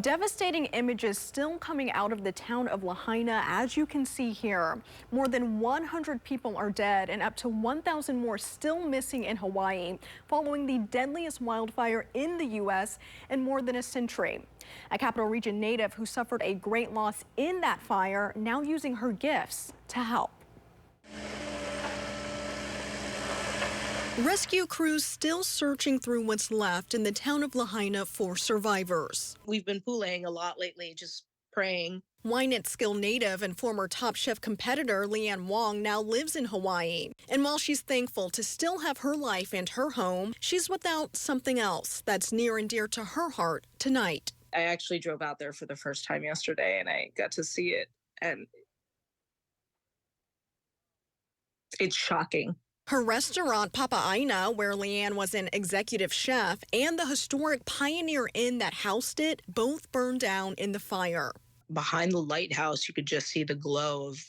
Devastating images still coming out of the town of Lahaina, as you can see here. More than 100 people are dead and up to 1,000 more still missing in Hawaii, following the deadliest wildfire in the U.S. in more than a century. A Capital Region native who suffered a great loss in that fire now using her gifts to help. Rescue crews still searching through what's left in the town of Lahaina for survivors. We've been pouling a lot lately, just praying. Wyantskill native and former Top Chef competitor Lee Anne Wong now lives in Hawaii. And while she's thankful to still have her life and her home, she's without something else that's near and dear to her heart tonight. I actually drove out there for the first time yesterday and I got to see it, and it's shocking. Her restaurant, Papa Aina, where Lee Anne was an executive chef, and the historic Pioneer Inn that housed it, both burned down in the fire. Behind the lighthouse, you could just see the glow of,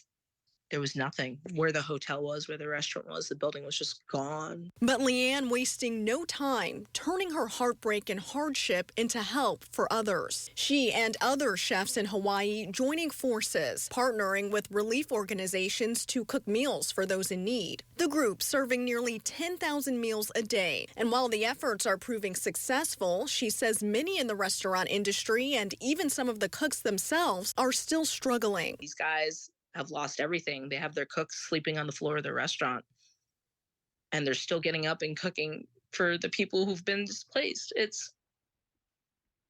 there was nothing. Where the hotel was, where the restaurant was, the building was just gone. But Lee Anne wasting no time, turning her heartbreak and hardship into help for others. She and other chefs in Hawaii joining forces, partnering with relief organizations to cook meals for those in need. The group serving nearly 10,000 meals a day. And while the efforts are proving successful, she says many in the restaurant industry and even some of the cooks themselves are still struggling. These guys have lost everything. They have their cooks sleeping on the floor of their restaurant, and they're still getting up and cooking for the people who've been displaced.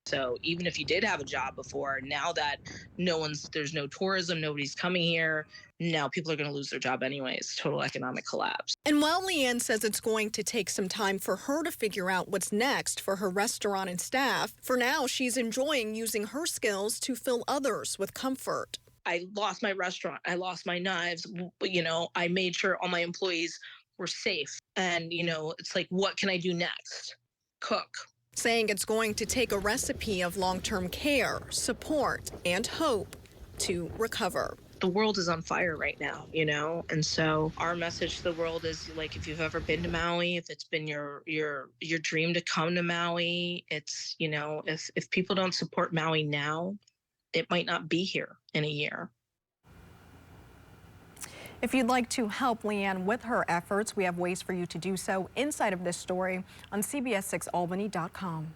So even if you did have a job before, now that there's no tourism, nobody's coming here, now people are going to lose their job anyways. Total economic collapse. And while Lee Anne says it's going to take some time for her to figure out what's next for her restaurant and staff, for now she's enjoying using her skills to fill others with comfort. I lost my restaurant. I lost my knives. I made sure all my employees were safe. And, it's like, what can I do next? Cook. Saying it's going to take a recipe of long-term care, support, and hope to recover. The world is on fire right now, and so our message to the world is, like, if you've ever been to Maui, if it's been your dream to come to Maui, it's, if people don't support Maui now, it might not be here in a year. If you'd like to help Lee Anne with her efforts, we have ways for you to do so inside of this story on CBS6albany.com.